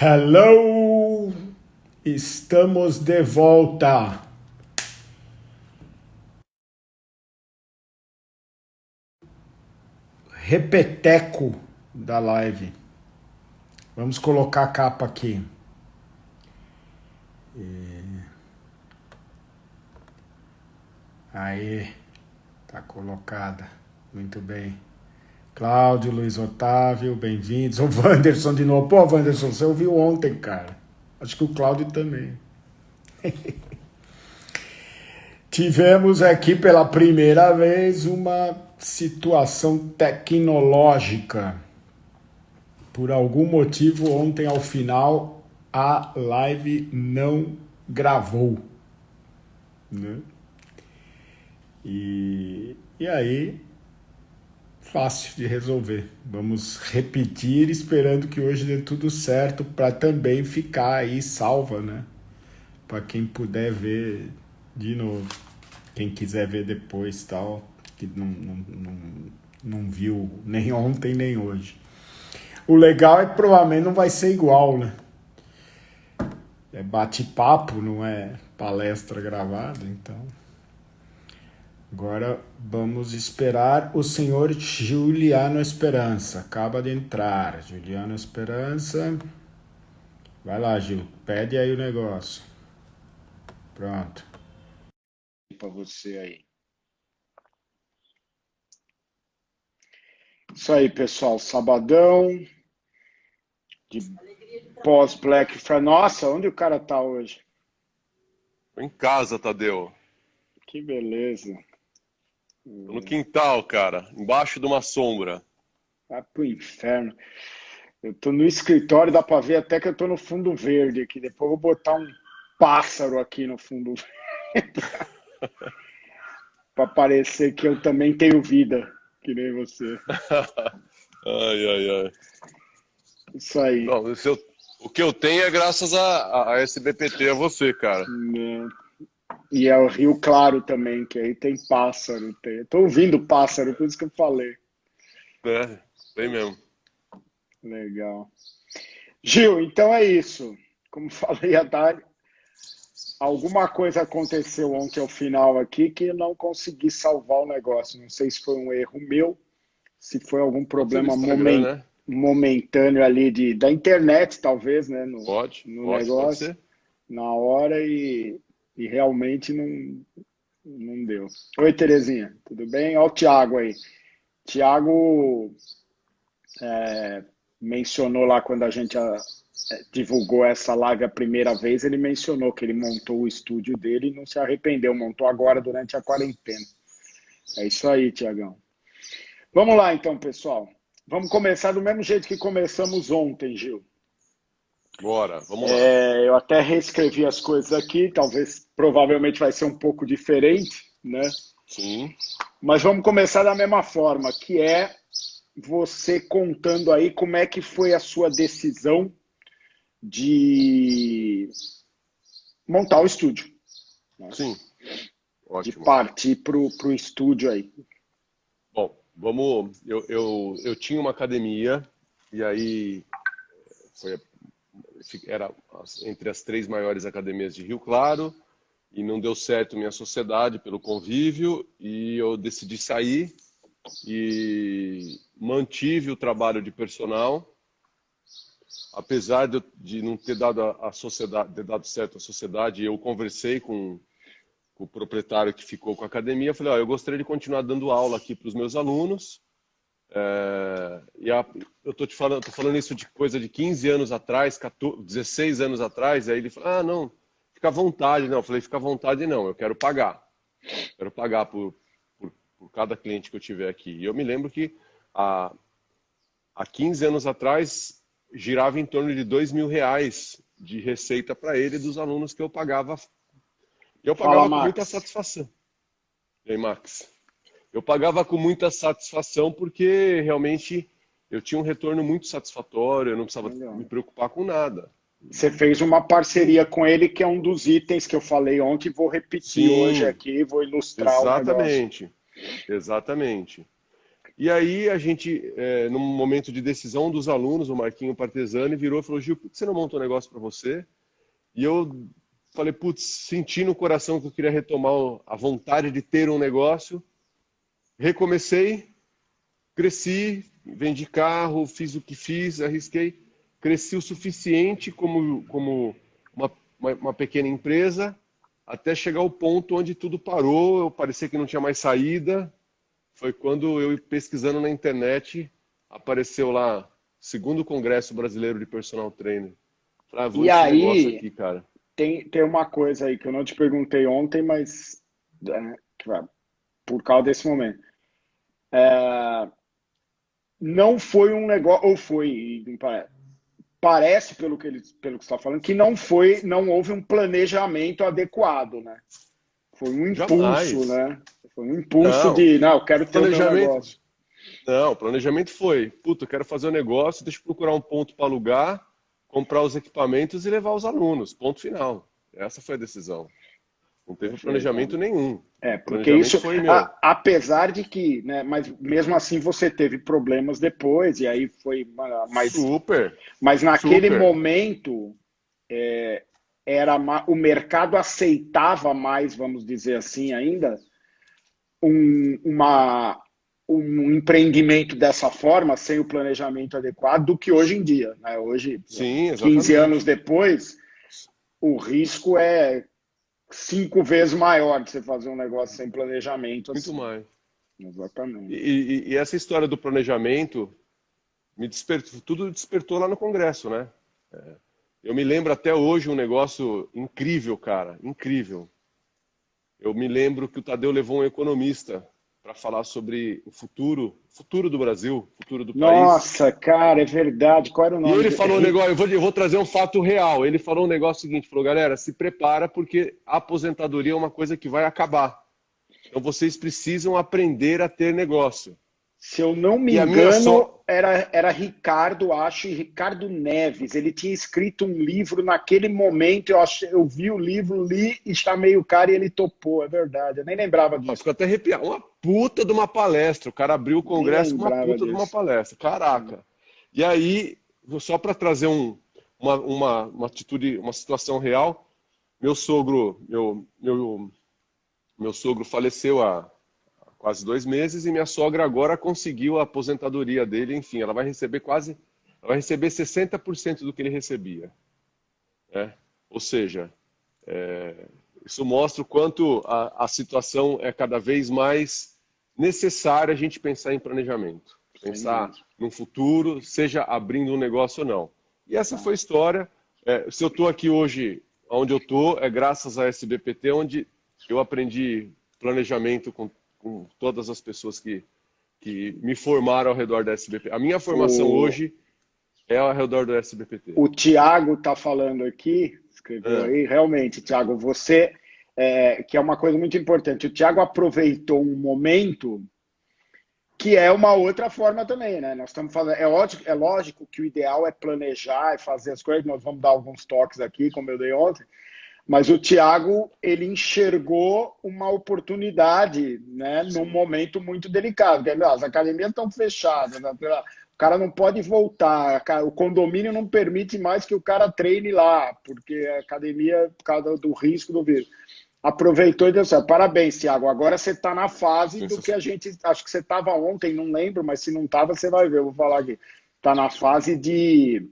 Hello! Estamos de volta. Repeteco da live. Vamos colocar a capa aqui. Aí, tá colocada. Muito bem. Cláudio, Luiz Otávio, bem-vindos. O Wanderson de novo. Pô, Wanderson, você ouviu ontem, cara. Acho que o Cláudio também. Tivemos aqui pela primeira vez uma situação tecnológica. Por algum motivo, ontem ao final, a live não gravou. Né? E aí, fácil de resolver. Vamos repetir, esperando que hoje dê tudo certo, para também ficar aí salva, né? Para quem puder ver de novo. Quem quiser ver depois, tal, que não viu nem ontem nem hoje. O legal é que provavelmente não vai ser igual, né? É bate-papo, não é palestra gravada, então. Agora vamos esperar o senhor Juliano Esperança. Acaba de entrar. Juliano Esperança. Vai lá, Gil. Pede aí o negócio. Pronto. Para você aí. Isso aí, pessoal. Sabadão. De pós-Black Friday. Nossa, onde o cara tá hoje? Tô em casa, Tadeu. Que beleza. Tô no quintal, cara, embaixo de uma sombra. Vai pro inferno. Eu tô no escritório, dá pra ver até que eu tô no fundo verde aqui. Depois eu vou botar um pássaro aqui no fundo verde pra parecer que eu também tenho vida, que nem você. Ai, ai, ai. Isso aí. Não, o que eu tenho é graças a SBPT, a você, cara. Né? E é o Rio Claro também, que aí tem pássaro. Tem... Tô ouvindo pássaro, por isso que eu falei. Né? Tem mesmo. Legal. Gil, então é isso. Como falei à tarde, alguma coisa aconteceu ontem ao final aqui que eu não consegui salvar o negócio. Não sei se foi um erro meu, se foi algum Pode ser no problema Instagram, né? momentâneo ali da internet, talvez, né, no Pode negócio, ser. na hora e realmente não deu. Oi, Terezinha, tudo bem? Olha o Thiago aí. Thiago mencionou lá quando a gente divulgou essa live a primeira vez, ele mencionou que ele montou o estúdio dele e não se arrependeu, montou agora durante a quarentena. É isso aí, Tiagão. Vamos lá então, pessoal. Vamos começar do mesmo jeito que começamos ontem, Gil. Bora, vamos lá. Eu até reescrevi as coisas aqui, talvez, provavelmente vai ser um pouco diferente, né? Sim. Mas vamos começar da mesma forma, que é você contando aí como é que foi a sua decisão de montar o estúdio, né? Sim. De Ótimo. partir para o estúdio aí. Bom, vamos. Eu tinha uma academia e aí foi, era entre as três maiores academias de Rio Claro. E não deu certo minha sociedade pelo convívio e eu decidi sair e mantive o trabalho de personal, apesar de não ter dado a sociedade, ter dado certo a sociedade. Eu conversei com o proprietário que ficou com a academia, falei, eu gostaria de continuar dando aula aqui para os meus alunos. Eu tô falando isso de coisa de 15 anos atrás, 14, 16 anos atrás. Aí ele falou, não, fica à vontade. Não, eu falei, fica à vontade não, eu quero pagar. Quero pagar por cada cliente que eu tiver aqui. E eu me lembro que há 15 anos atrás girava em torno de R$ 2.000 de receita para ele dos alunos que eu pagava. E eu Fala, pagava com muita Max. satisfação. E aí, Max? Eu pagava com muita satisfação porque realmente eu tinha um retorno muito satisfatório, eu não precisava Legal. me preocupar com nada. Você fez uma parceria com ele, que é um dos itens que eu falei ontem, vou repetir hoje Sim, aqui, vou ilustrar o negócio. exatamente. Exatamente. E aí a gente, num momento de decisão, um dos alunos, o Marquinho Partesani, virou e falou: Gil, por que você não monta um negócio para você? E eu falei, putz, senti no coração que eu queria retomar a vontade de ter um negócio. Recomecei, cresci, vendi carro, fiz o que fiz, arrisquei. Cresci o suficiente como uma pequena empresa, até chegar ao ponto onde tudo parou, eu parecia que não tinha mais saída. Foi quando eu, pesquisando na internet, apareceu lá, segundo Congresso Brasileiro de Personal Trainer. Falei, vou E nesse negócio aí, aqui, cara. tem uma coisa aí que eu não te perguntei ontem, mas por causa desse momento. Não foi um negócio, ou foi, parece pelo que você está falando, que não houve um planejamento adequado, né? Foi um impulso, Jamais. né? Foi um impulso Não. de, não, eu quero ter o meu Planejamento. negócio. Não, o planejamento foi, puta, eu quero fazer um negócio, deixa eu procurar um ponto para alugar, comprar os equipamentos e levar os alunos. Ponto final. Essa foi a decisão. Não teve Perfeito. planejamento nenhum. O Porque planejamento isso, foi meu. apesar de que, né, mas mesmo assim você teve problemas depois, e aí foi, Super, mas naquele super. momento, o mercado aceitava mais, vamos dizer assim, ainda, um, uma, um empreendimento dessa forma, sem o planejamento adequado, do que hoje em dia, né? Hoje, Sim, 15 anos exatamente. depois, o risco é 5 vezes maior de você fazer um negócio sem planejamento Muito assim. mais. Exatamente. E essa história do planejamento me despertou, tudo despertou lá no Congresso, né? Eu me lembro até hoje um negócio incrível, cara, incrível. Eu me lembro que o Tadeu levou um economista para falar sobre o futuro do Brasil, futuro do país. Nossa, cara, é verdade. Qual era o E nome ele de falou um negócio, eu vou trazer um fato real. Ele falou um negócio seguinte, falou, galera, se prepara porque a aposentadoria é uma coisa que vai acabar. Então vocês precisam aprender a ter negócio. Se eu não me E a minha engano, só, era Ricardo, acho, e Ricardo Neves. Ele tinha escrito um livro naquele momento. Eu vi o livro, li, está meio caro e ele topou. É verdade. Eu nem lembrava disso. ficou até arrepiado, uma puta de uma palestra. O cara abriu o Nem congresso com uma lembrava puta de uma disso. palestra. Caraca. E aí, só para trazer uma atitude, uma situação real, meu sogro, meu sogro faleceu há quase 2 meses e minha sogra agora conseguiu a aposentadoria dele. Enfim, ela vai receber 60% do que ele recebia, né? Ou seja, isso mostra o quanto a situação é cada vez mais necessária a gente pensar em planejamento, Sem pensar dúvida. no futuro, seja abrindo um negócio ou não. E essa Tá. foi a história. Se eu estou aqui hoje, onde eu estou, é graças à SBPT, onde eu aprendi planejamento com todas as pessoas que me formaram ao redor da SBPT. A minha formação O, hoje é ao redor do SBPT. o Tiago está falando aqui, escreveu É, aí, realmente, Tiago, você, que é uma coisa muito importante, o Tiago aproveitou um momento que é uma outra forma também, né? Nós estamos falando, é lógico que o ideal é planejar e fazer as coisas, nós vamos dar alguns toques aqui, como eu dei ontem, mas o Thiago, ele enxergou uma oportunidade, né, num sim, momento muito delicado. As academias estão fechadas, né? O cara não pode voltar, o condomínio não permite mais que o cara treine lá, porque a academia, por causa do risco do vírus. Aproveitou e deu certo. Parabéns, Thiago. Agora você está na fase do que a gente. Acho que você estava ontem, não lembro, mas se não estava, você vai ver. Eu vou falar aqui. Está na fase de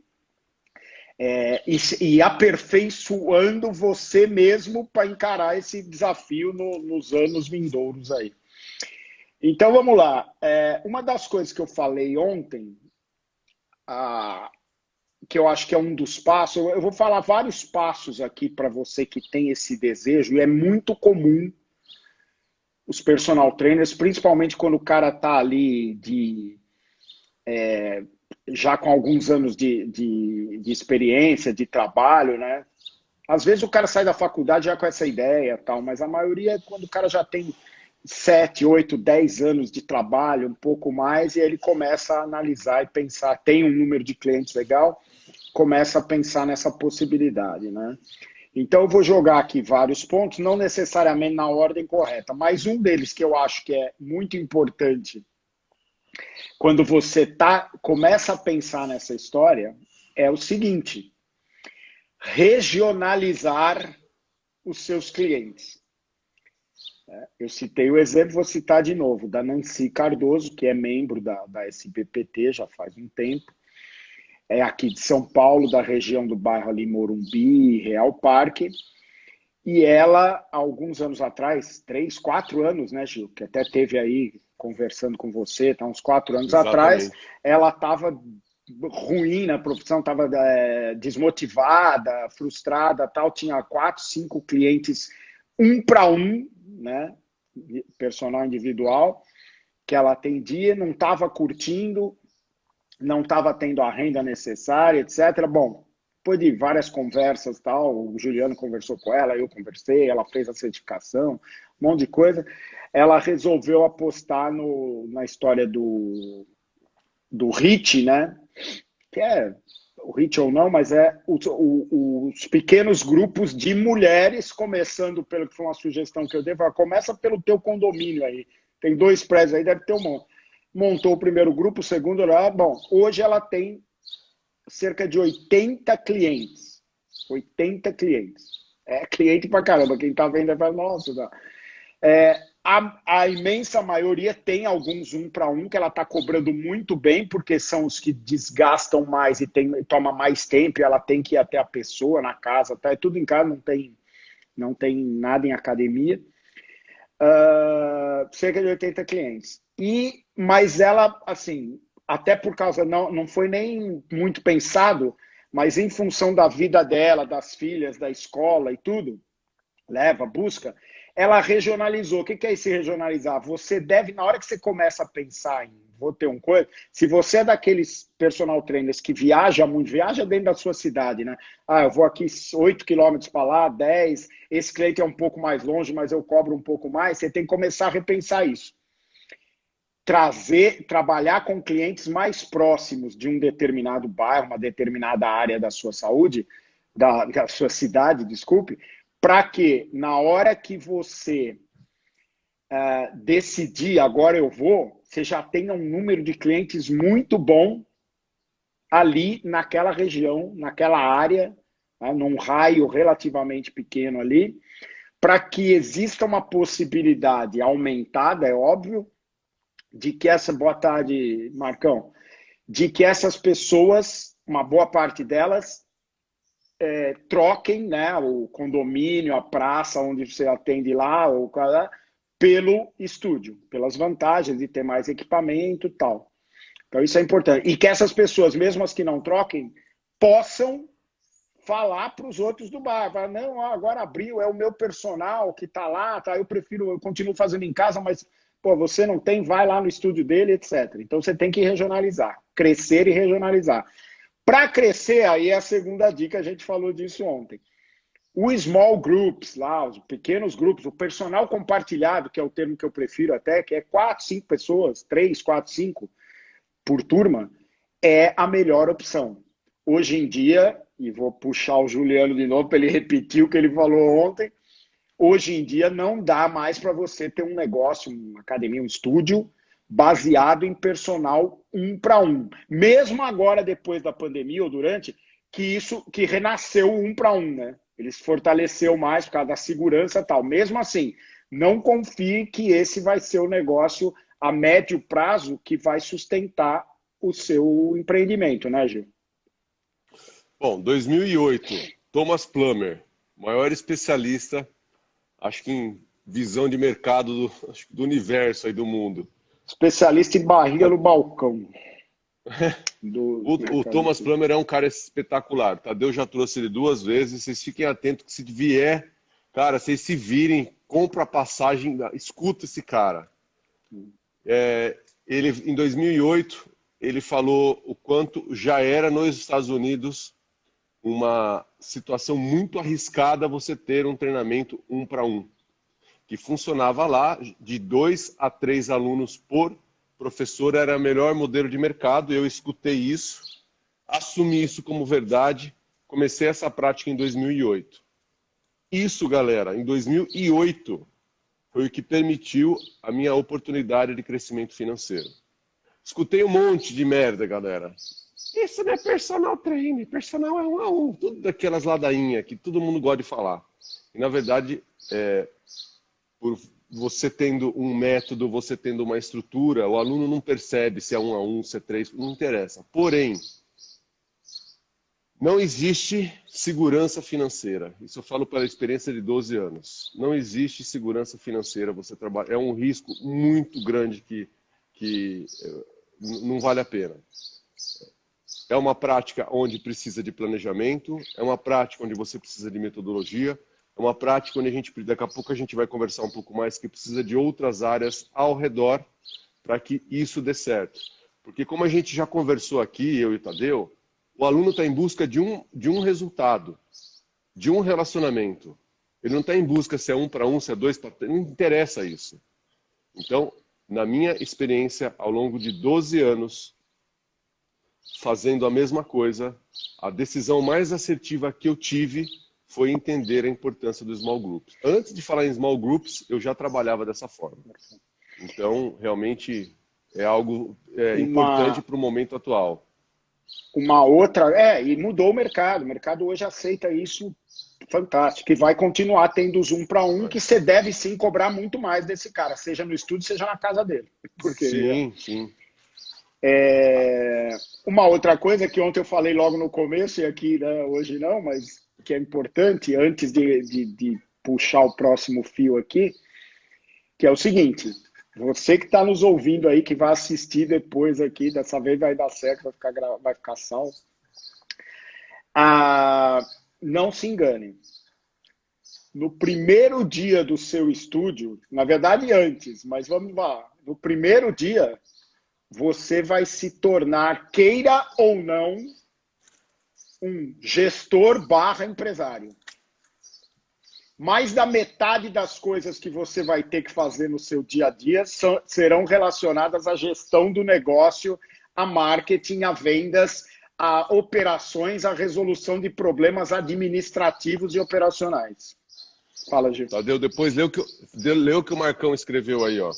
e aperfeiçoando você mesmo para encarar esse desafio nos anos vindouros aí. Então vamos lá. Uma das coisas que eu falei ontem, que eu acho que é um dos passos, eu vou falar vários passos aqui para você que tem esse desejo, e é muito comum os personal trainers, principalmente quando o cara está ali já com alguns anos de experiência, de trabalho, né? Às vezes o cara sai da faculdade já com essa ideia, tal, mas a maioria é quando o cara já tem 7, 8, 10 anos de trabalho, um pouco mais, e aí ele começa a analisar e pensar, tem um número de clientes legal, começa a pensar nessa possibilidade, né? Então eu vou jogar aqui vários pontos, não necessariamente na ordem correta, mas um deles que eu acho que é muito importante quando você começa a pensar nessa história, é o seguinte: regionalizar os seus clientes. Eu citei o exemplo, vou citar de novo, da Nancy Cardoso, que é membro da SBPT já faz um tempo, é aqui de São Paulo, da região do bairro ali Morumbi, Real Parque, e ela, alguns anos atrás, 3, 4 anos, né, Gil, que até teve aí, conversando com você, tá, uns 4 anos atrás, ela estava ruim na profissão, estava desmotivada, frustrada, tal, tinha 4, 5 clientes, 1 para 1, né, personal individual, que ela atendia, não estava curtindo, não estava tendo a renda necessária, etc. Bom, depois de várias conversas, tal, o Juliano conversou com ela, eu conversei, ela fez a certificação, um monte de coisa, ela resolveu apostar na história do HIIT, né? Que é o HIIT ou não, mas é os pequenos grupos de mulheres, começando pelo que foi uma sugestão que eu dei, começa pelo teu condomínio aí, tem 2 prédios aí, deve ter um monte. Montou o primeiro grupo, o segundo, bom, hoje ela tem cerca de 80 clientes. 80 clientes. É cliente pra caramba. Quem tá vendo vai, nossa, tá. A imensa maioria tem alguns 1 para 1 que ela está cobrando muito bem, porque são os que desgastam mais e toma mais tempo, e ela tem que ir até a pessoa na casa, tá? É tudo em casa, não tem nada em academia. Cerca de 80 clientes. Mas ela, assim, até por causa, não foi nem muito pensado, mas em função da vida dela, das filhas, da escola e tudo, busca, ela regionalizou. O que é esse regionalizar? Você deve, na hora que você começa a pensar em vou ter um coisa, se você é daqueles personal trainers que viaja muito, viaja dentro da sua cidade, né? Eu vou aqui 8 quilômetros para lá, 10, esse cliente é um pouco mais longe, mas eu cobro um pouco mais, você tem que começar a repensar isso. Trabalhar com clientes mais próximos de um determinado bairro, uma determinada área da sua saúde, da sua cidade, desculpe, para que na hora que você decidir, agora eu vou, você já tenha um número de clientes muito bom ali naquela região, naquela área, né, num raio relativamente pequeno ali, para que exista uma possibilidade aumentada, é óbvio, de que boa tarde, Marcão, de que essas pessoas, uma boa parte delas, troquem, né, o condomínio, a praça onde você atende lá, pelo estúdio, pelas vantagens de ter mais equipamento e tal. Então isso é importante. E que essas pessoas, mesmo as que não troquem, possam falar para os outros do bar. Falar, não, agora abriu, é o meu personal que está lá, tá? Eu continuo fazendo em casa, mas você não tem, vai lá no estúdio dele, etc. Então você tem que regionalizar, crescer e regionalizar. Para crescer, aí é a segunda dica, a gente falou disso ontem. O small groups, lá, os pequenos grupos, o personal compartilhado, que é o termo que eu prefiro até, que é 4, 5 pessoas, 3, 4, 5 por turma, é a melhor opção. Hoje em dia, e vou puxar o Juliano de novo para ele repetir o que ele falou ontem, hoje em dia não dá mais para você ter um negócio, uma academia, um estúdio, baseado em personal 1 para 1. Mesmo agora, depois da pandemia ou durante, que renasceu o 1 para 1, né? Ele se fortaleceu mais por causa da segurança e tal. Mesmo assim, não confie que esse vai ser o negócio a médio prazo que vai sustentar o seu empreendimento, né, Gil? Bom, 2008, Thomas Plummer, maior especialista, acho que em visão de mercado do universo aí do mundo. Especialista em barriga no balcão. O Thomas Plummer é um cara espetacular. Tadeu já trouxe ele 2 vezes. Vocês fiquem atentos que se vier, cara, vocês se virem, compra a passagem, escuta esse cara. Ele, em 2008, ele falou o quanto já era nos Estados Unidos uma situação muito arriscada você ter um treinamento 1 para 1, que funcionava lá de 2 a 3 alunos por professor, era o melhor modelo de mercado. Eu escutei isso, assumi isso como verdade, comecei essa prática em 2008. Isso, galera, em 2008 foi o que permitiu a minha oportunidade de crescimento financeiro. Escutei um monte de merda, galera. Isso não é personal trainer, personal é 1 a 1. Tudo daquelas ladainhas que todo mundo gosta de falar. E, na verdade, por você tendo um método, você tendo uma estrutura, o aluno não percebe se é 1 a 1, se é 3, não interessa. Porém, não existe segurança financeira. Isso eu falo pela experiência de 12 anos. Não existe segurança financeira. Você trabalha, é um risco muito grande que não vale a pena. É uma prática onde precisa de planejamento, é uma prática onde você precisa de metodologia, é uma prática onde daqui a pouco a gente vai conversar um pouco mais, que precisa de outras áreas ao redor para que isso dê certo. Porque como a gente já conversou aqui, eu e o Tadeu, o aluno está em busca de um resultado, de um relacionamento. Ele não está em busca se é 1 para 1, se é 2 para 3, não interessa isso. Então, na minha experiência, ao longo de 12 anos, fazendo a mesma coisa, a decisão mais assertiva que eu tive foi entender a importância do small groups. Antes de falar em small groups, eu já trabalhava dessa forma. Então, realmente, é algo importante para o momento atual. Uma outra, e mudou o mercado hoje aceita isso, fantástico, e vai continuar tendo os 1 para 1, que você deve sim cobrar muito mais desse cara, seja no estúdio, seja na casa dele. Porque, sim. Uma outra coisa que ontem eu falei logo no começo, e aqui, né, hoje não, mas que é importante, antes de puxar o próximo fio aqui, que é o seguinte: você que está nos ouvindo aí, que vai assistir depois aqui, dessa vez vai dar certo, vai ficar salvo. Não se engane. No primeiro dia do seu estúdio, na verdade antes, mas vamos lá, no primeiro dia, você vai se tornar, queira ou não, um gestor / empresário. Mais da metade das coisas que você vai ter que fazer no seu dia a dia serão relacionadas à gestão do negócio, a marketing, a vendas, a operações, a resolução de problemas administrativos e operacionais. Fala, Gil. Tadeu, depois leu o que o Marcão escreveu aí, ó.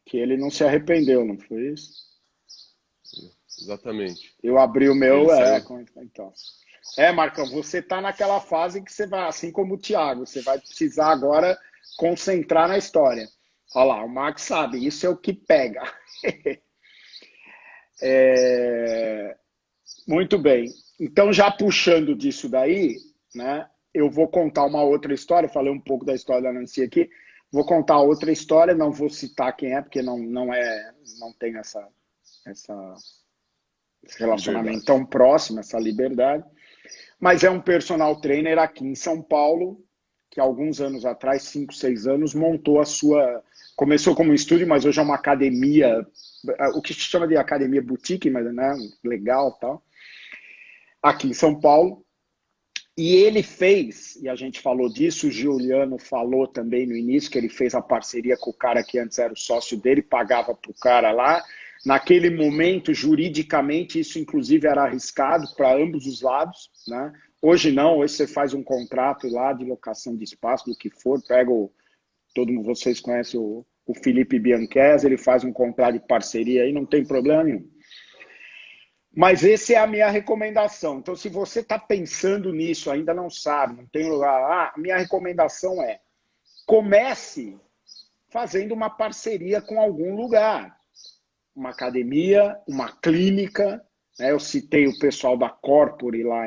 Que ele não se arrependeu, não foi isso? Exatamente. Eu abri o meu, então. Marcão, você está naquela fase que você vai, assim como o Thiago, você vai precisar agora concentrar na história. Olha lá, o Max sabe, isso é o que pega. Muito bem. Então, já puxando disso daí, né, eu vou contar uma outra história, falei um pouco da história da Nancy aqui, vou contar outra história, não vou citar quem é, porque não tem esse relacionamento tão próximo, essa liberdade. Mas é um personal trainer aqui em São Paulo, que alguns anos atrás, 5, 6 anos, montou a sua... Começou como um estúdio, mas hoje é uma academia, o que se chama de academia boutique, mas né, legal e tal, aqui em São Paulo. E ele fez, e a gente falou disso, o Giuliano falou também no início, que ele fez a parceria com o cara que antes era o sócio dele, pagava para o cara lá. Naquele momento, juridicamente, isso inclusive era arriscado para ambos os lados, né? Hoje não, hoje você faz um contrato lá de locação de espaço, do que for, vocês conhecem o Felipe Bianchese, ele faz um contrato de parceria aí, não tem problema nenhum. Mas essa é a minha recomendação. Então, se você está pensando nisso, ainda não sabe, não tem lugar, a minha recomendação é: comece fazendo uma parceria com algum lugar. Uma academia, uma clínica, né? Eu citei o pessoal da Corpore lá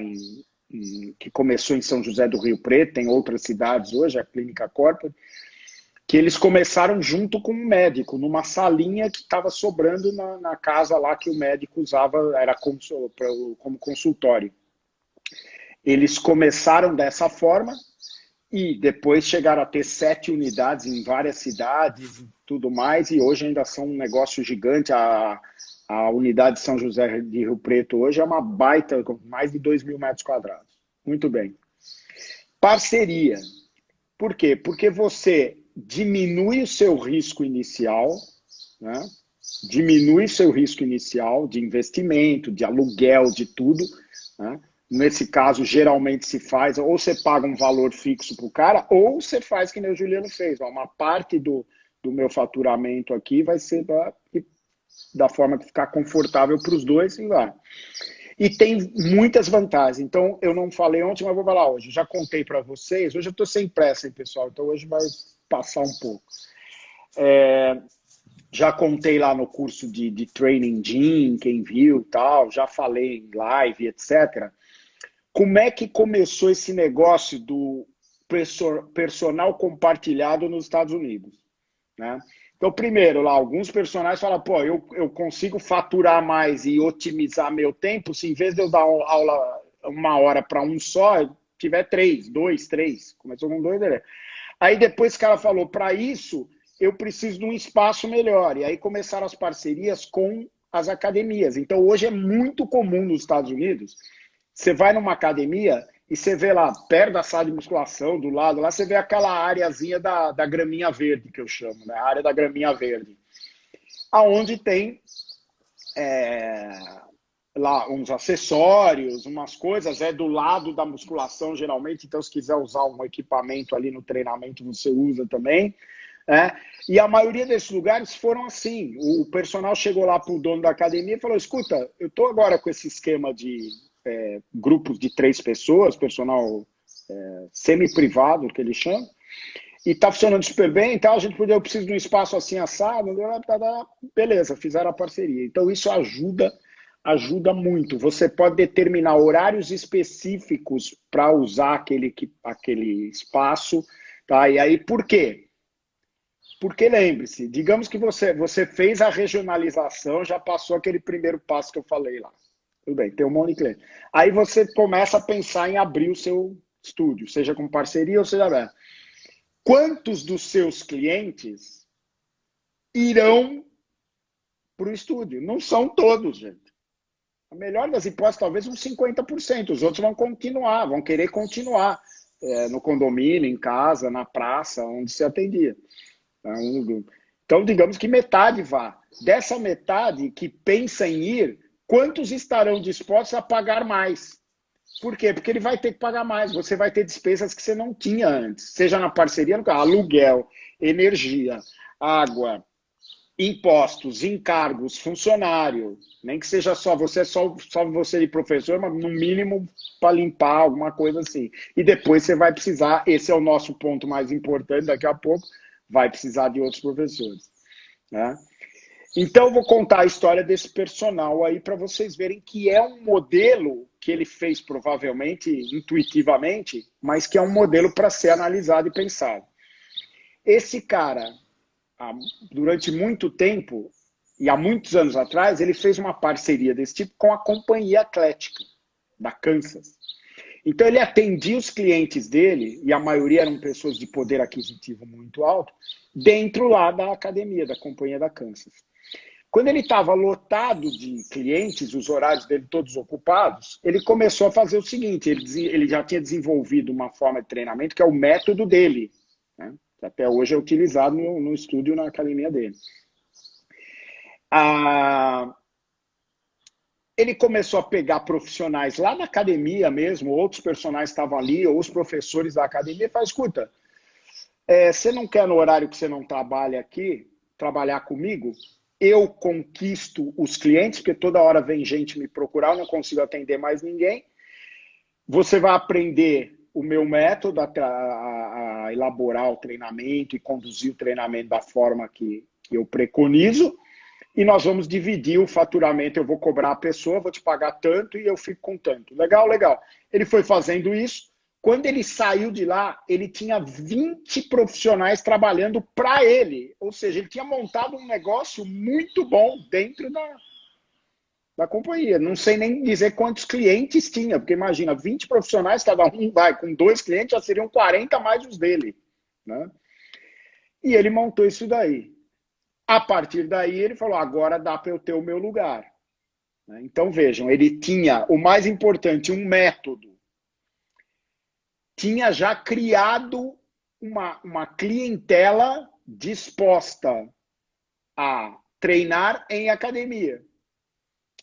que começou em São José do Rio Preto, tem outras cidades hoje, a clínica Corpore, que eles começaram junto com um médico, numa salinha que estava sobrando na casa lá que o médico usava, era como consultório. Eles começaram dessa forma e depois chegaram a ter 7 unidades em várias cidades e tudo mais, e hoje ainda são um negócio gigante. A unidade de São José de Rio Preto hoje é uma baita, com mais de 2.000 metros quadrados. Muito bem. Parceria. Por quê? Porque você diminui o seu risco inicial, né? Diminui o seu risco inicial de investimento, de aluguel, de tudo, né? Nesse caso, geralmente se faz, ou você paga um valor fixo para o cara, ou você faz que nem o Juliano fez. Uma parte do meu faturamento aqui vai ser da forma que ficar confortável para os dois e vai. E tem muitas vantagens. Então, eu não falei ontem, mas vou falar hoje. Já contei para vocês. Hoje eu estou sem pressa, hein, pessoal? Então, hoje vai passar um pouco. Já contei lá no curso de Training Gym, quem viu tal. Já falei em live, etc. Como é que começou esse negócio do personal compartilhado nos Estados Unidos? Né? Então, primeiro, lá, alguns personagens falam, pô, eu consigo faturar mais e otimizar meu tempo se em vez de eu dar aula 1 hora para um só, eu tiver 3, 2, 3. Começou com 2, né? Aí depois o cara falou, para isso, eu preciso de um espaço melhor. E aí começaram as parcerias com as academias. Então, hoje é muito comum nos Estados Unidos, você vai numa academia e você vê lá, perto da sala de musculação, do lado, lá você vê aquela areazinha da graminha verde, que eu chamo, né? A área da graminha verde. Aonde tem lá uns acessórios, umas coisas, do lado da musculação, geralmente. Então, se quiser usar um equipamento ali no treinamento, você usa também. E a maioria desses lugares foram assim. O personal chegou lá para o dono da academia e falou, escuta, eu estou agora com esse esquema de grupos de 3 pessoas, personal semi-privado, que eles chamam, e está funcionando super bem, então eu preciso de um espaço assim assado, beleza, fizeram a parceria. Então isso ajuda muito. Você pode determinar horários específicos para usar aquele espaço, tá? E aí por quê? Porque lembre-se, digamos que você fez a regionalização, já passou aquele primeiro passo que eu falei lá. Tudo bem, tem um monte de cliente. Aí você começa a pensar em abrir o seu estúdio, seja com parceria ou seja aberto. Quantos dos seus clientes irão para o estúdio? Não são todos, gente. A melhor das hipóteses, talvez uns 50%. Os outros vão querer continuar no condomínio, em casa, na praça, onde se atendia. Então, digamos que metade vá. Dessa metade que pensa em ir, quantos estarão dispostos a pagar mais? Por quê? Porque ele vai ter que pagar mais. Você vai ter despesas que você não tinha antes. Seja na parceria, no caso, aluguel, energia, água, impostos, encargos, funcionário. Nem que seja só você de professor, mas no mínimo para limpar, alguma coisa assim. E depois você vai precisar, esse é o nosso ponto mais importante, daqui a pouco, vai precisar de outros professores. Né? Então, eu vou contar a história desse personal aí para vocês verem que é um modelo que ele fez provavelmente intuitivamente, mas que é um modelo para ser analisado e pensado. Esse cara, durante muito tempo, e há muitos anos atrás, ele fez uma parceria desse tipo com a Companhia Atlética da Kansas. Então, ele atendia os clientes dele, e a maioria eram pessoas de poder aquisitivo muito alto, dentro lá da academia, da Companhia da Kansas. Quando ele estava lotado de clientes, os horários dele todos ocupados, ele começou a fazer o seguinte, ele já tinha desenvolvido uma forma de treinamento que é o método dele, né? Que até hoje é utilizado no estúdio, na academia dele. Ele começou a pegar profissionais lá na academia mesmo, outros personagens estavam ali, ou os professores da academia, e falou, escuta, você não quer no horário que você não trabalha aqui, trabalhar comigo? Eu conquisto os clientes, porque toda hora vem gente me procurar, eu não consigo atender mais ninguém. Você vai aprender o meu método a elaborar o treinamento e conduzir o treinamento da forma que eu preconizo, e nós vamos dividir o faturamento, eu vou cobrar a pessoa, vou te pagar tanto e eu fico com tanto. Legal, legal. Ele foi fazendo isso. Quando ele saiu de lá, ele tinha 20 profissionais trabalhando para ele. Ou seja, ele tinha montado um negócio muito bom dentro da companhia. Não sei nem dizer quantos clientes tinha, porque imagina, 20 profissionais, cada um vai com 2 clientes, já seriam 40 mais os dele. Né? E ele montou isso daí. A partir daí, ele falou, agora dá para eu ter o meu lugar. Então, vejam, ele tinha, o mais importante, um método. Tinha já criado uma clientela disposta a treinar em academia.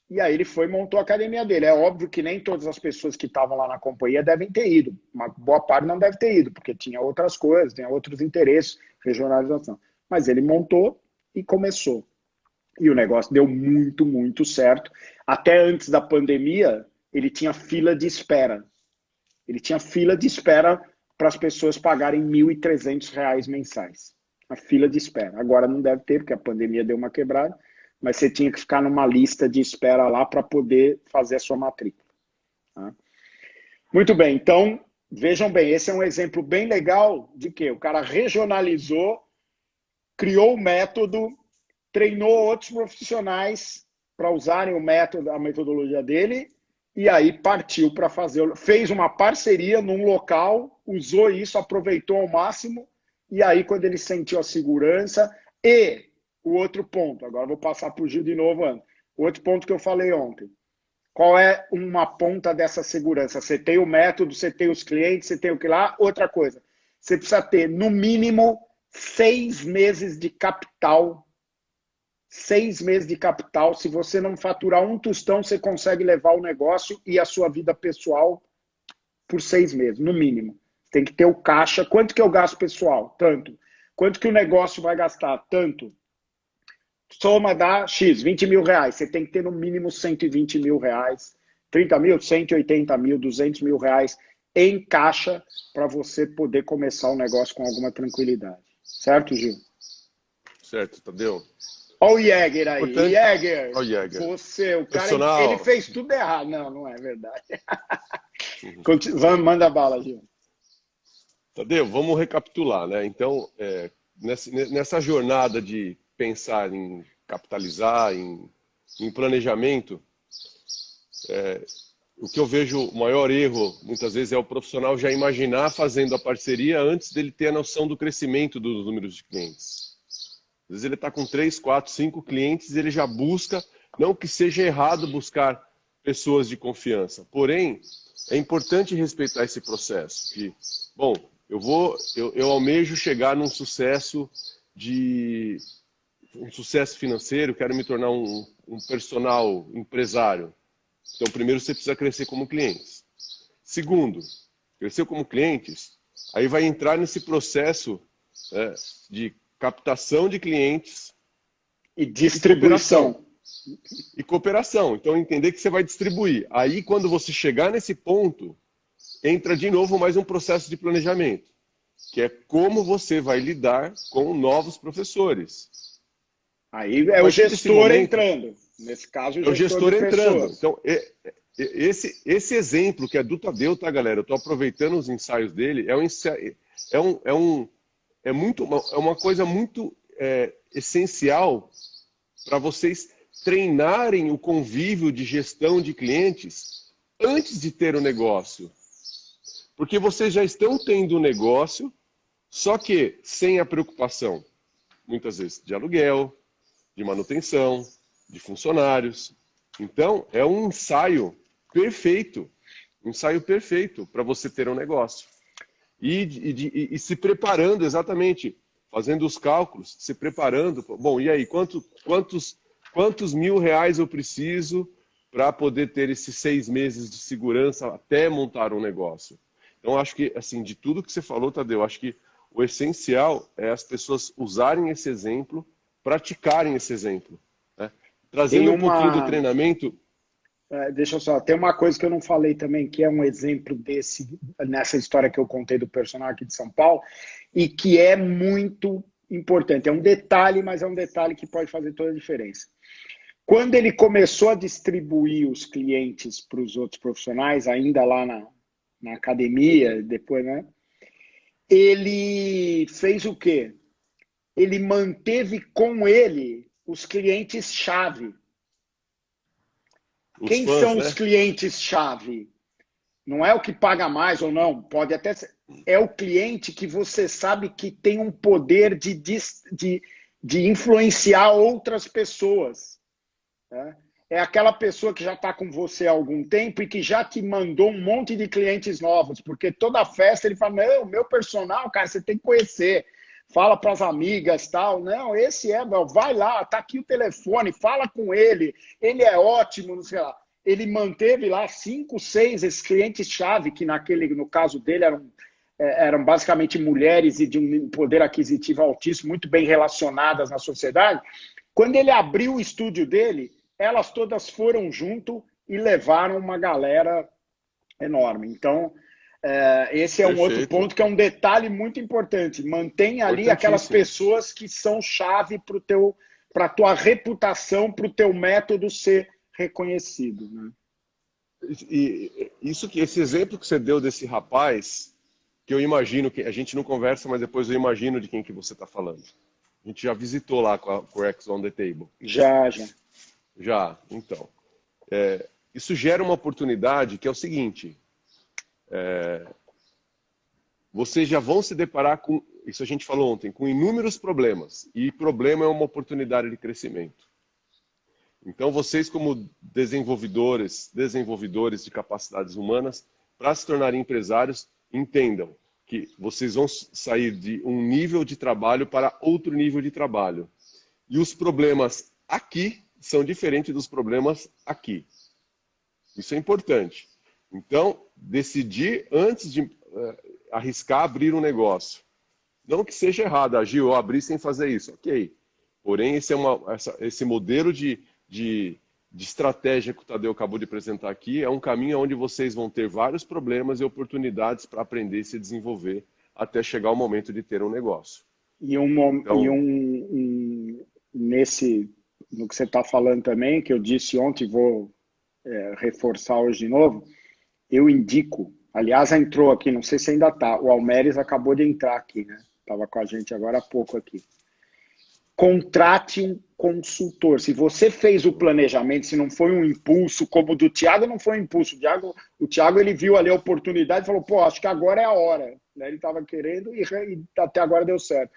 E aí ele foi e montou a academia dele. É óbvio que nem todas as pessoas que estavam lá na companhia devem ter ido. Uma boa parte não deve ter ido, porque tinha outras coisas, tinha outros interesses, regionalização. Mas ele montou e começou. E o negócio deu muito, muito certo. Até antes da pandemia, ele tinha fila de espera. Ele tinha fila de espera para as pessoas pagarem R$ 1.300 mensais. A fila de espera. Agora não deve ter, porque a pandemia deu uma quebrada, mas você tinha que ficar numa lista de espera lá para poder fazer a sua matrícula. Tá? Muito bem, então, vejam bem, esse é um exemplo bem legal de que o cara regionalizou, criou o método, treinou outros profissionais para usarem o método, a metodologia dele, e aí partiu para fazer, fez uma parceria num local, usou isso, aproveitou ao máximo, e aí quando ele sentiu a segurança, e o outro ponto, agora vou passar para o Gil de novo, Ana, o outro ponto que eu falei ontem, qual é uma ponta dessa segurança? Você tem o método, você tem os clientes, você tem o que lá, outra coisa, você precisa ter no mínimo 6 meses de capital. 6 meses de capital. Se você não faturar um tostão, você consegue levar o negócio e a sua vida pessoal por 6 meses, no mínimo. Tem que ter o caixa. Quanto que eu gasto pessoal? Tanto. Quanto que o negócio vai gastar? Tanto. Soma dá X, R$ 20.000. Você tem que ter no mínimo R$ 120.000, 30 mil, 180 mil, R$ 200.000 em caixa para você poder começar o negócio com alguma tranquilidade. Certo, Gil? Certo, Tadeu. Olha o Jäger aí. Portanto, Jäger, olha o Jäger. você, o cara, Personal. ele fez tudo errado. Não, não é verdade. Manda bala, Gil. Tadeu, vamos recapitular, né? Então, nessa jornada de pensar em capitalizar, em planejamento, o que eu vejo o maior erro, muitas vezes, é o profissional já imaginar fazendo a parceria antes dele ter a noção do crescimento dos números de clientes. Às vezes ele está com 3, 4, 5 clientes e ele já busca, não que seja errado buscar pessoas de confiança, porém, é importante respeitar esse processo. De, bom, eu almejo chegar num sucesso financeiro, quero me tornar um personal empresário. Então, primeiro você precisa crescer como clientes. Segundo, crescer como clientes, aí vai entrar nesse processo de captação de clientes e distribuição. E cooperação. Então, entender que você vai distribuir. Aí, quando você chegar nesse ponto, entra de novo mais um processo de planejamento, que é como você vai lidar com novos professores. Aí é o gestor entrando. Nesse caso, o gestor entrando. Então, esse exemplo que é do Tadeu, tá, galera? Eu estou aproveitando os ensaios dele. É uma coisa muito essencial para vocês treinarem o convívio de gestão de clientes antes de ter o negócio. Porque vocês já estão tendo o negócio, só que sem a preocupação, muitas vezes, de aluguel, de manutenção, de funcionários. Então, é um ensaio perfeito para você ter um negócio. E se preparando exatamente, fazendo os cálculos, se preparando. Bom, e aí, quantos R$ 1.000 eu preciso para poder ter esses 6 meses de segurança até montar um negócio? Então, acho que, assim, de tudo que você falou, Tadeu, acho que o essencial é as pessoas usarem esse exemplo, praticarem esse exemplo. Né? Trazendo um pouquinho do treinamento... Deixa eu só, tem uma coisa que eu não falei também, que é um exemplo nessa história que eu contei do personal aqui de São Paulo, e que é muito importante. É um detalhe, mas é um detalhe que pode fazer toda a diferença. Quando ele começou a distribuir os clientes para os outros profissionais, ainda lá na academia, depois, né? Ele fez o quê? Ele manteve com ele os clientes-chave. Quem fãs, são né? os clientes-chave? Não é o que paga mais ou não, pode até ser. É o cliente que você sabe que tem um poder de influenciar outras pessoas. Né? É aquela pessoa que já está com você há algum tempo e que já te mandou um monte de clientes novos, porque toda festa ele fala, não, meu personal, cara, você tem que conhecer. Fala para as amigas, tal. Não, esse vai lá, tá aqui o telefone, fala com ele é ótimo, não sei lá. Ele manteve lá 5, 6 esses clientes-chave, que no caso dele eram basicamente mulheres e de um poder aquisitivo altíssimo, muito bem relacionadas na sociedade, Quando ele abriu o estúdio dele, elas todas foram junto e levaram uma galera enorme. Então, esse é um outro ponto que é um detalhe muito importante. Mantenha ali aquelas pessoas que são chave para a tua reputação, para o teu método ser reconhecido, né? E esse exemplo que você deu desse rapaz, que eu imagino que a gente não conversa, mas depois eu imagino de quem que você está falando. A gente já visitou lá com o X on the Table. Já. Já, então. Isso gera uma oportunidade que é o seguinte: vocês já vão se deparar com, isso a gente falou ontem, com inúmeros problemas. E problema é uma oportunidade de crescimento. Então, vocês como desenvolvedores de capacidades humanas, para se tornarem empresários, entendam que vocês vão sair de um nível de trabalho para outro nível de trabalho. E os problemas aqui são diferentes dos problemas aqui. Isso é importante. Então, decidir antes de arriscar abrir um negócio. Não que seja errado, Gil, eu abrir sem fazer isso. Ok. Porém, esse modelo de estratégia que o Tadeu acabou de apresentar aqui é um caminho onde vocês vão ter vários problemas e oportunidades para aprender e se desenvolver até chegar o momento de ter um negócio. No que você está falando também, que eu disse ontem, vou reforçar hoje de novo, eu indico, aliás, entrou aqui, não sei se ainda está, o Almeres acabou de entrar aqui, né? Estava com a gente agora há pouco aqui. Contrate um consultor. Se você fez o planejamento, se não foi um impulso, como o do Thiago, não foi um impulso. O Thiago ele viu ali a oportunidade e falou, pô, acho que agora é a hora. Ele estava querendo e até agora deu certo.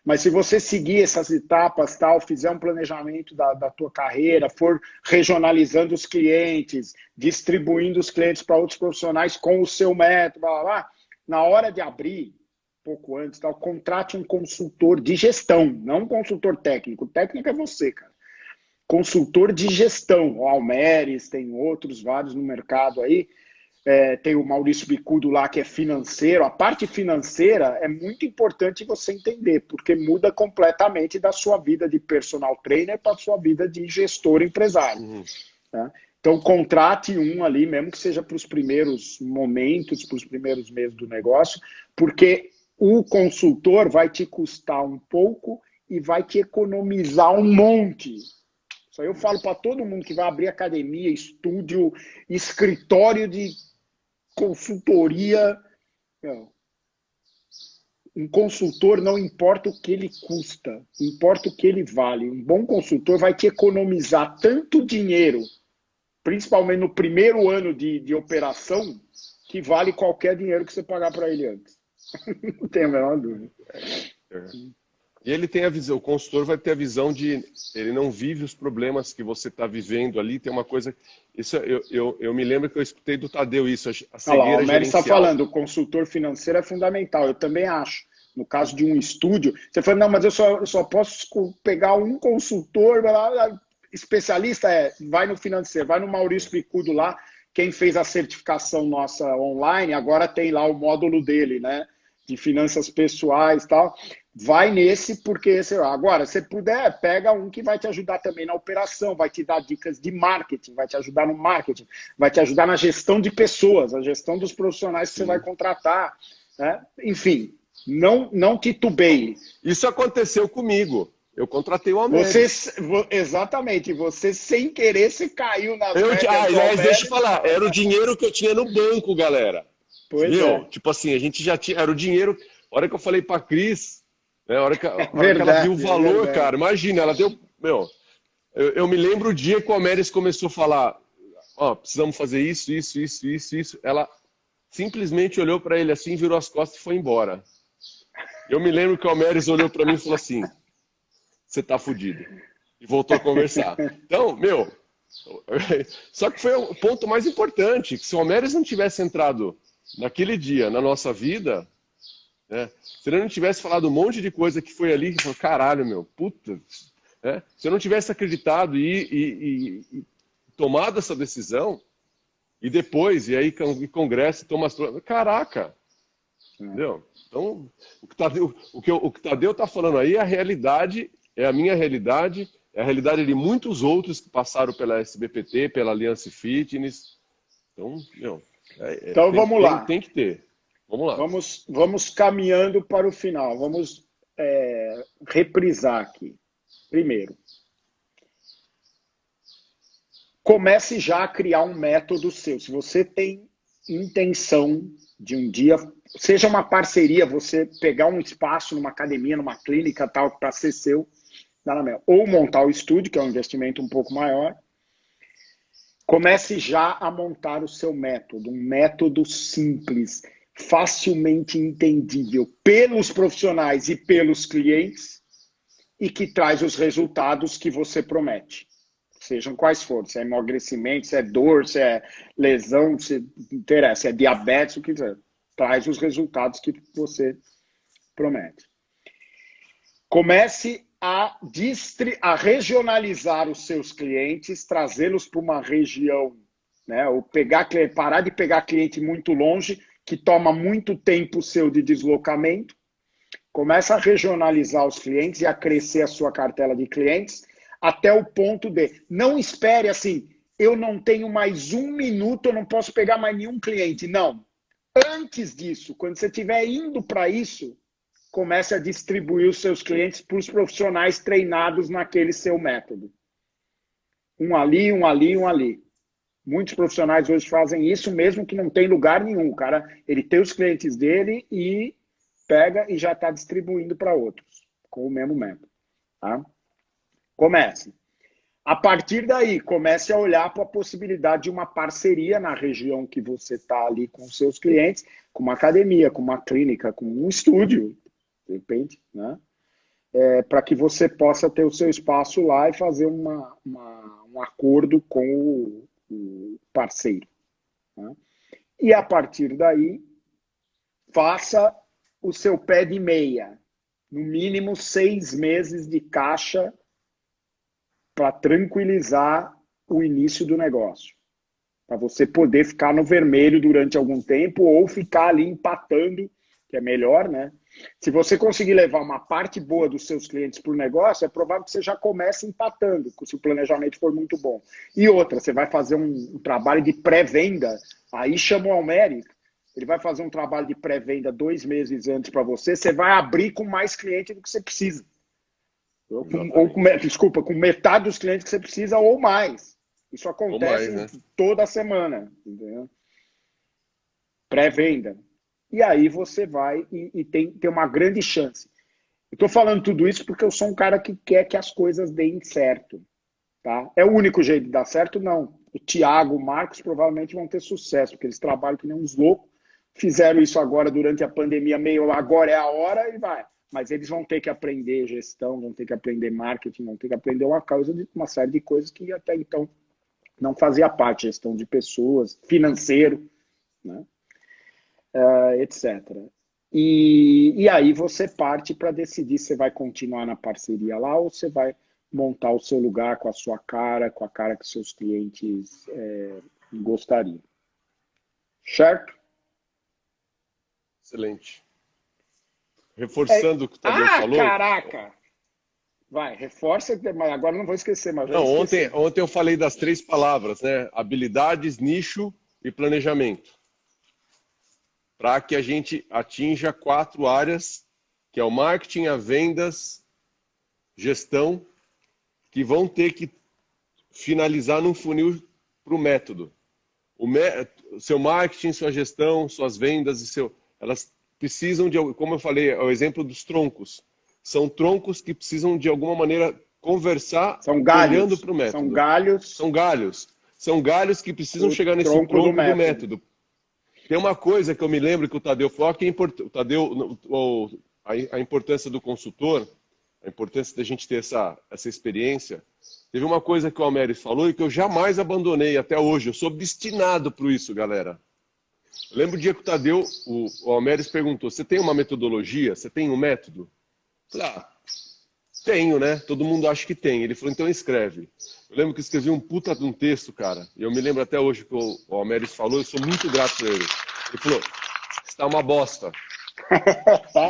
Mas se você seguir essas etapas, tal, fizer um planejamento da tua carreira, for regionalizando os clientes, distribuindo os clientes para outros profissionais com o seu método, blá, blá, blá, na hora de abrir, pouco antes, tal, contrate um consultor de gestão, não um consultor técnico. O técnico é você, cara. Consultor de gestão. O Almeres, tem outros, vários no mercado aí. Tem o Maurício Bicudo lá, que é financeiro. A parte financeira é muito importante você entender, porque muda completamente da sua vida de personal trainer para a sua vida de gestor empresário. Tá? Então, contrate um ali, mesmo que seja para os primeiros momentos, para os primeiros meses do negócio, porque o consultor vai te custar um pouco e vai te economizar um monte. Isso aí eu falo para todo mundo que vai abrir academia, estúdio, escritório de consultoria. Um consultor não importa o que ele custa, importa o que ele vale. Um bom consultor vai te economizar tanto dinheiro, principalmente no primeiro ano de operação, que vale qualquer dinheiro que você pagar para ele antes. Não tenho a menor dúvida. E ele tem a visão, o consultor vai ter a visão de, ele não vive os problemas que você está vivendo ali, tem uma coisa, isso eu me lembro que eu escutei do Tadeu isso, a cegueira o Mary gerencial. está falando, o consultor financeiro é fundamental, eu também acho. No caso de um estúdio, você fala, não, mas eu só posso pegar um consultor, especialista, vai no financeiro, vai no Maurício Bicudo lá, quem fez a certificação nossa online, agora tem lá o módulo dele, né? De finanças pessoais e tal. Vai nesse, porque agora, se puder, pega um que vai te ajudar também na operação, vai te dar dicas de marketing, vai te ajudar no marketing, vai te ajudar na gestão de pessoas, a gestão dos profissionais que você vai contratar, né? Enfim, não titubeie. Isso aconteceu comigo. Eu contratei o Almeres. Exatamente, você sem querer, você caiu na aliás, deixa eu falar, era o dinheiro que eu tinha no banco, galera. Pois é. Tipo assim, a gente já tinha, era o dinheiro, a hora que eu falei pra Cris, né, a hora que ela viu o valor, cara, imagina, ela deu, eu me lembro o dia que o Almeres começou a falar, precisamos fazer isso, ela simplesmente olhou pra ele assim, virou as costas e foi embora. Eu me lembro que o Almeres olhou pra mim e falou assim, você tá fudido. E voltou a conversar. Então, só que foi o ponto mais importante, que se o Almeres não tivesse entrado naquele dia na nossa vida, né, se ele não tivesse falado um monte de coisa que foi ali, que falou, caralho, puta, né, se eu não tivesse acreditado e tomado essa decisão, e depois, e aí congresso, toma as... Caraca! Entendeu? Então, o que o Tadeu está falando aí é a realidade, é a minha realidade, É a realidade de muitos outros que passaram pela SBPT, pela Aliança Fitness. Então, Então vamos lá. Tem que ter. Vamos lá. Vamos caminhando para o final. Vamos reprisar aqui. Primeiro, comece já a criar um método seu. Se você tem intenção de um dia, seja uma parceria, você pegar um espaço numa academia, numa clínica, tal, para ser seu, ou montar o estúdio, que é um investimento um pouco maior, comece já a montar o seu método, um método simples, facilmente entendível pelos profissionais e pelos clientes e que traz os resultados que você promete. Sejam quais forem, se é emagrecimento, se é dor, se é lesão, se interessa, se é diabetes, o que quiser. Traz os resultados que você promete. Comece a regionalizar os seus clientes, trazê-los para uma região, né? Ou parar de pegar cliente muito longe, que toma muito tempo seu de deslocamento. Começa a regionalizar os clientes e a crescer a sua cartela de clientes até o ponto de não espere assim, eu não tenho mais 1 minuto, eu não posso pegar mais nenhum cliente. Não. Antes disso, quando você estiver indo para isso, comece a distribuir os seus clientes para os profissionais treinados naquele seu método. Um ali, um ali, um ali. Muitos profissionais hoje fazem isso mesmo que não tem lugar nenhum. O cara, ele tem os clientes dele e pega e já está distribuindo para outros, com o mesmo método. Tá? Comece. A partir daí, comece a olhar para a possibilidade de uma parceria na região que você está ali com os seus clientes, com uma academia, com uma clínica, com um estúdio, de repente, né? Para que você possa ter o seu espaço lá e fazer um acordo com o parceiro. Né? E a partir daí, faça o seu pé de meia. No mínimo 6 meses de caixa para tranquilizar o início do negócio. Para você poder ficar no vermelho durante algum tempo ou ficar ali empatando, que é melhor, né? Se você conseguir levar uma parte boa dos seus clientes para o negócio, é provável que você já comece empatando, se o planejamento for muito bom. E outra, você vai fazer um trabalho de pré-venda, aí chama o Almeri, ele vai fazer um trabalho de pré-venda 2 meses antes para você, você vai abrir com mais cliente do que você precisa. Com metade dos clientes que você precisa ou mais. Isso acontece mais, né? Toda semana. Entendeu? Pré-venda. E aí você vai e tem uma grande chance. Eu estou falando tudo isso porque eu sou um cara que quer que as coisas deem certo. Tá? É o único jeito de dar certo? Não. O Thiago, o Marcos provavelmente vão ter sucesso, porque eles trabalham que nem uns loucos. Fizeram isso agora durante a pandemia, meio agora é a hora e vai. Mas eles vão ter que aprender gestão, vão ter que aprender marketing, vão ter que aprender uma série de coisas que até então não fazia parte, gestão de pessoas, financeiro, né? Etc. E aí você parte para decidir se você vai continuar na parceria lá ou você vai montar o seu lugar com a sua cara, com a cara que seus clientes gostariam. Certo? Excelente. Reforçando o que o Tadeu falou. Caraca! Vai, reforça, mas agora não vou esquecer. Mas não, ontem eu falei das 3 palavras, né? Habilidades, nicho e planejamento. Para que a gente atinja 4 áreas, que é o marketing, a vendas, gestão, que vão ter que finalizar num funil para o método. Seu marketing, sua gestão, suas vendas, elas precisam de, como eu falei, é o exemplo dos troncos. São troncos que precisam, de alguma maneira, conversar olhando para o método. São galhos que precisam chegar nesse tronco do método. Tem uma coisa que eu me lembro que o Tadeu falou, que a importância do consultor, a importância da gente ter essa experiência. Teve uma coisa que o Almeri falou e que eu jamais abandonei até hoje. Eu sou obstinado por isso, galera. Eu lembro o dia que o Tadeu, o Almeres perguntou, você tem uma metodologia? Você tem um método? Eu falei, tenho, né? Todo mundo acha que tem. Ele falou, então escreve. Eu lembro que eu escrevi um puta de um texto, cara. E eu me lembro até hoje que o Almeres falou, eu sou muito grato por ele. Ele falou, está uma bosta.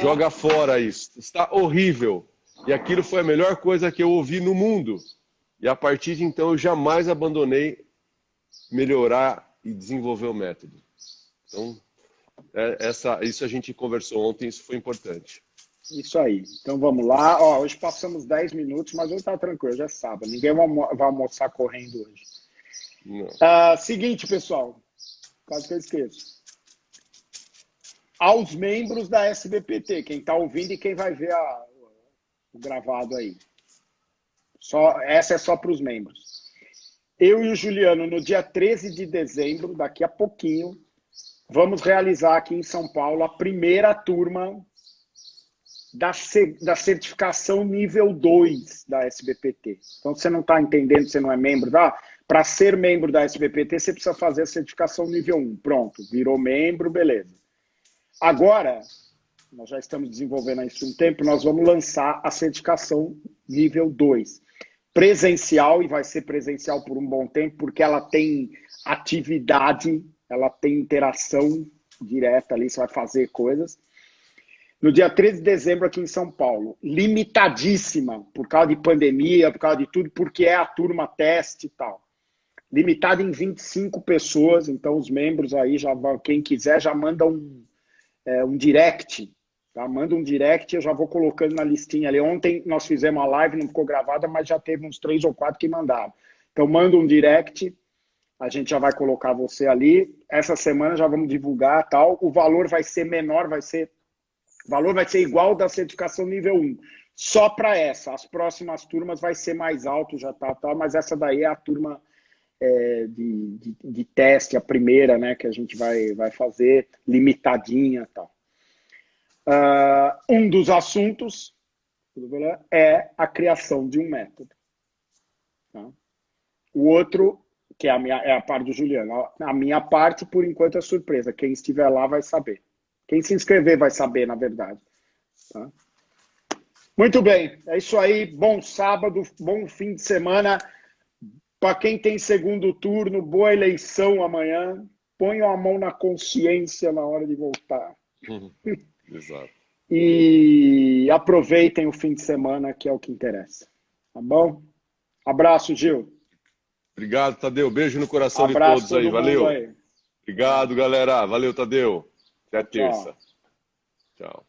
Joga fora isso. Está horrível. E aquilo foi a melhor coisa que eu ouvi no mundo. E a partir de então eu jamais abandonei melhorar e desenvolver o método. Então, isso a gente conversou ontem, isso foi importante. Isso aí. Então vamos lá. Ó, hoje passamos 10 minutos, mas hoje tá tranquilo, já é sábado. Ninguém vai almoçar correndo hoje. Seguinte, pessoal. Quase que eu esqueço. Aos membros da SBPT, quem está ouvindo e quem vai ver o gravado aí. Essa é só para os membros. Eu e o Juliano, no dia 13 de dezembro, daqui a pouquinho, vamos realizar aqui em São Paulo a primeira turma da certificação nível 2 da SBPT. Então, se você não está entendendo, você não é membro, para ser membro da SBPT, você precisa fazer a certificação nível 1. Pronto, virou membro, beleza. Agora, nós já estamos desenvolvendo isso um tempo, nós vamos lançar a certificação nível 2. Presencial, e vai ser presencial por um bom tempo, porque ela tem atividade, ela tem interação direta ali, você vai fazer coisas. No dia 13 de dezembro aqui em São Paulo, limitadíssima, por causa de pandemia, por causa de tudo, porque é a turma teste e tal. Limitada em 25 pessoas, então os membros aí, quem quiser já manda um direct, tá? Manda um direct, eu já vou colocando na listinha ali. Ontem nós fizemos a live, não ficou gravada, mas já teve uns 3 ou 4 que mandaram. Então manda um direct, a gente já vai colocar você ali. Essa semana já vamos divulgar, tal. O valor vai ser menor, o valor vai ser igual da certificação nível 1. Só para essa. As próximas turmas vai ser mais alto, já tá, mas essa daí é a turma de teste, a primeira, né, que a gente vai fazer, limitadinha e tal. Um dos assuntos é a criação de um método. Tá? O outro, que é a parte do Juliano, a minha parte, por enquanto, é surpresa. Quem estiver lá vai saber. Quem se inscrever vai saber, na verdade. Tá? Muito bem, é isso aí. Bom sábado, bom fim de semana. Para quem tem segundo turno, boa eleição amanhã. Ponham a mão na consciência na hora de voltar. Exato. E aproveitem o fim de semana, que é o que interessa. Tá bom? Abraço, Gil. Obrigado, Tadeu. Beijo no coração Abraço de todos aí. Valeu. Aí. Obrigado, galera. Valeu, Tadeu. Até terça. Tchau.